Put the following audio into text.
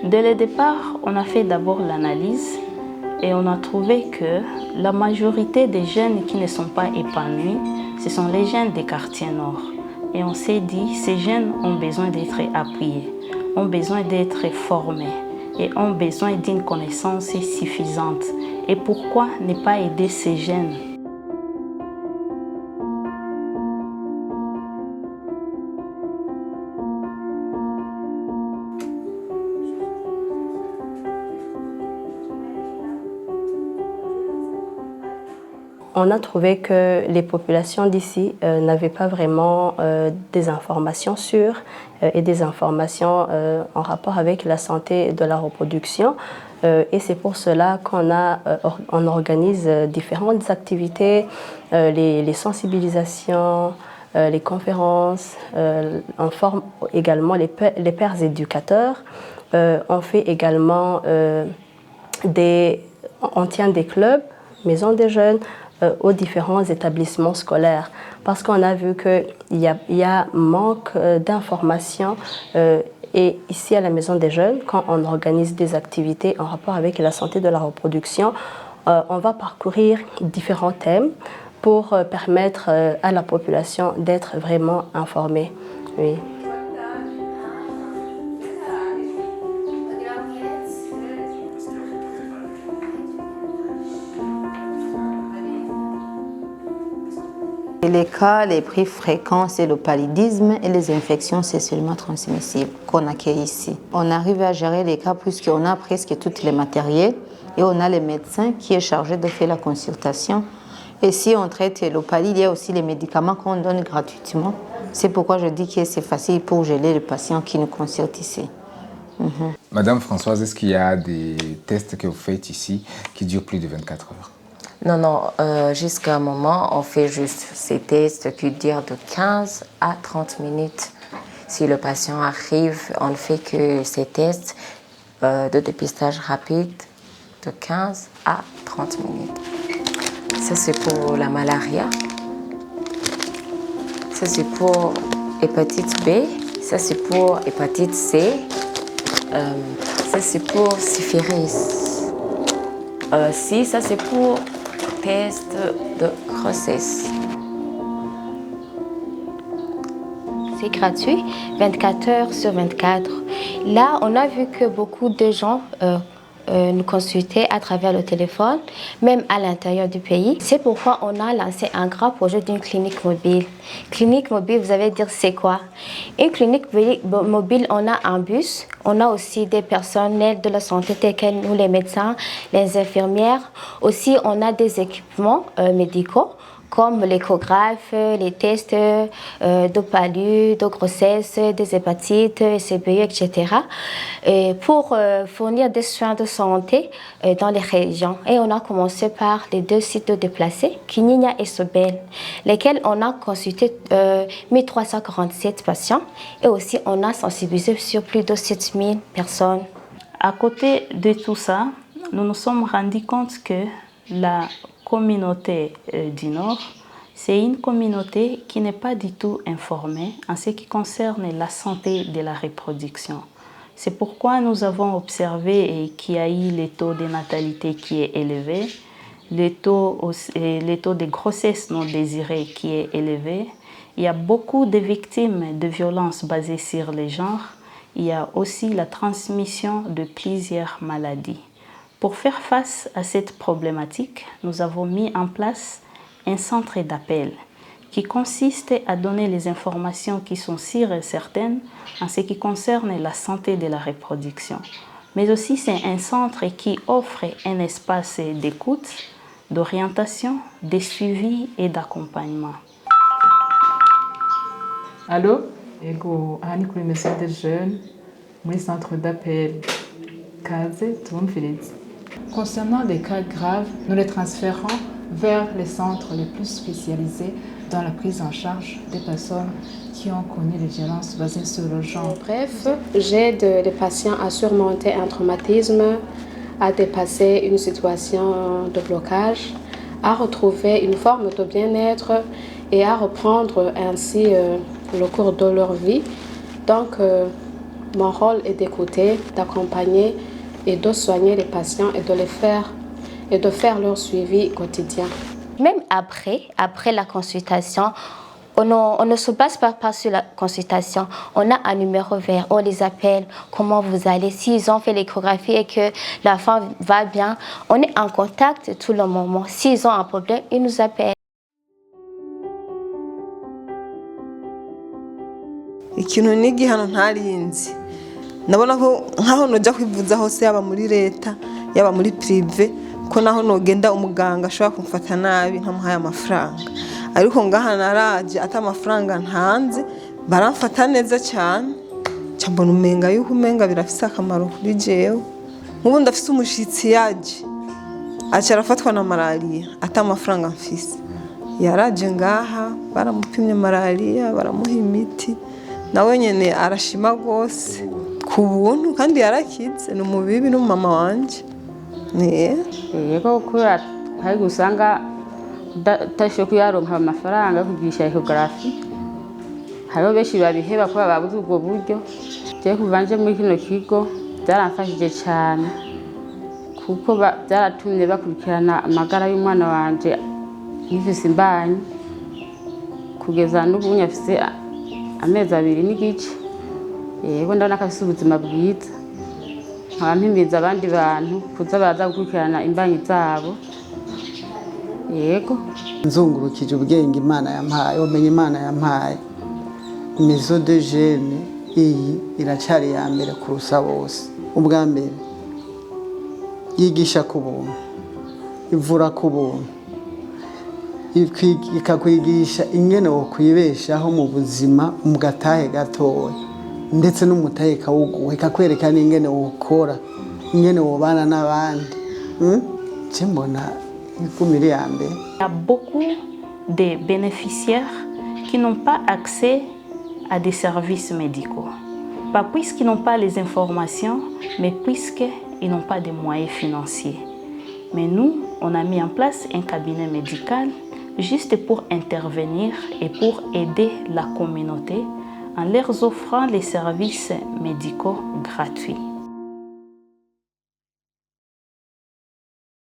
Dès le départ, on a fait d'abord l'analyse et on a trouvé que la majorité des jeunes qui ne sont pas épanouis, ce sont les jeunes des quartiers nord. Et on s'est dit, ces jeunes ont besoin d'être appuyés, ont besoin d'être formés et ont besoin d'une connaissance suffisante. Et pourquoi ne pas aider ces jeunes? On a trouvé que les populations d'ici n'avaient pas vraiment des informations sûres et des informations en rapport avec la santé de la reproduction. Et c'est pour cela qu'on organise différentes activités, les sensibilisations, les conférences, on forme également les pères éducateurs. On fait également on tient des clubs, maisons des jeunes, aux différents établissements scolaires parce qu'on a vu qu'il y a manque d'informations et ici à la Maison des Jeunes, quand on organise des activités en rapport avec la santé de la reproduction, on va parcourir différents thèmes pour permettre à la population d'être vraiment informée. Oui. Les cas les plus fréquents, c'est le paludisme et les infections sexuellement transmissibles qu'on accueille ici. On arrive à gérer les cas puisqu'on a presque tous les matériels et on a les médecins qui est chargé de faire la consultation. Et si on traite le palud, il y a aussi les médicaments qu'on donne gratuitement. C'est pourquoi je dis que c'est facile pour gérer les patients qui nous consultent ici. Madame Françoise, est-ce qu'il y a des tests que vous faites ici qui durent plus de 24 heures? Non, jusqu'à un moment, on fait juste ces tests qui durent de 15 à 30 minutes. Si le patient arrive, on ne fait que ces tests de dépistage rapide de 15 à 30 minutes. Ça, c'est pour la malaria. Ça, c'est pour hépatite B. Ça, c'est pour hépatite C. Ça, c'est pour syphilis. Si, ça, c'est pour test de grossesse. C'est gratuit, 24 heures sur 24. Là, on a vu que beaucoup de gens nous consultaient à travers le téléphone, même à l'intérieur du pays. C'est pourquoi on a lancé un grand projet d'une clinique mobile. Clinique mobile, vous allez dire c'est quoi? Une clinique mobile, on a un bus, on a aussi des personnels de la santé tels que nous, les médecins, les infirmières. Aussi, on a des équipements médicaux comme l'échographe, les tests de palu, de grossesse, des hépatites, CBU, etc. Et pour fournir des soins de santé dans les régions. Et on a commencé par les 2 sites de déplacés, Kinyinya et Sobel, lesquels on a consulté 1347 patients et aussi on a sensibilisé sur plus de 7000 personnes. À côté de tout ça, nous nous sommes rendus compte que la communauté du Nord, c'est une communauté qui n'est pas du tout informée en ce qui concerne la santé de la reproduction. C'est pourquoi nous avons observé qu'il y a eu le taux de natalité qui est élevé, le taux de grossesse non désirée qui est élevé. Il y a beaucoup de victimes de violences basées sur les genres. Il y a aussi la transmission de plusieurs maladies. Pour faire face à cette problématique, nous avons mis en place un centre d'appel qui consiste à donner les informations qui sont sûres et certaines en ce qui concerne la santé de la reproduction. Mais aussi, c'est un centre qui offre un espace d'écoute, d'orientation, de suivi et d'accompagnement. Allô? Ego, aha ni kuri Maison des Jeunes, muri centre d'appel. Kaze, tumvirize. Concernant des cas graves, nous les transférons vers les centres les plus spécialisés dans la prise en charge des personnes qui ont connu les violences basées sur le genre. Bref, j'aide les patients à surmonter un traumatisme, à dépasser une situation de blocage, à retrouver une forme de bien-être et à reprendre ainsi le cours de leur vie. Donc, Mon rôle est d'écouter, d'accompagner et de soigner les patients et de faire leur suivi quotidien. Même après la consultation, on ne se base pas sur la consultation. On a un numéro vert, on les appelle, comment vous allez. S'ils ont fait l'échographie et que la femme va bien, on est en contact tout le moment. S'ils ont un problème, ils nous appellent. Ikintu nigi hano ntarinzi nabona ko nkaho nojya kwivuza hose yaba muri leta yaba muri prive ko naho nogenda umuganga ashobora kumfata nabi ntamuhaye amafaranga ariko ngaha naraje ata amafaranga ntanze baramfata neza cyane cyambona umenga yuko umenga birafise akamaro kuri jewe nk'ubu ndafise umushitsi yaje arafatwa na malaria ata amafaranga mfise yaraje ngaha baramupimye malaria baramuha imiti nawe nyene arashima gose ku buntu kandi yarakize ni umubibi n'umama wanje yego kubera hari gusanga utashoboye kuyaronka amafaranga yo kugirisha ecography hariho benshi babiheba kuba babuze ubwo buryo je kuva nje muri kino kigo byaramfashije cyane kuko byaratumye bakurikirana amagara y'umwana wanje nk'ifise imbanyi kugeza n'ubu nyafise amezi 2 n'igice yego ndabona ko afise ubuzima bwiza nkaba mpimiriza abandi bantu kuza baza gukurikirana imbanyi zabo yego nzungurukije ubwenge Imana yampaye umenye Imana yampaye Maison de Jeunes iyi iracari ya mbere kurusa bose ubwa mbere yigisha ku buntu ivura ku buntu ikakwigisha ingene wo kwibeshaho mu buzima mu gatahe gatoya ndetse n'umutahe kawuguhe kakwereka n'ingene wokora ingene wobana n'abandi cimbona ikumiri ya mbere. Il y a beaucoup de bénéficiaires qui n'ont pas accès à des services médicaux. Pas puisqu'ils n'ont pas les informations, mais puisqu'ils n'ont pas de moyens financiers. Mais nous, on a mis en place un cabinet médical juste pour intervenir et pour aider la communauté en leur offrant les services médicaux gratuits.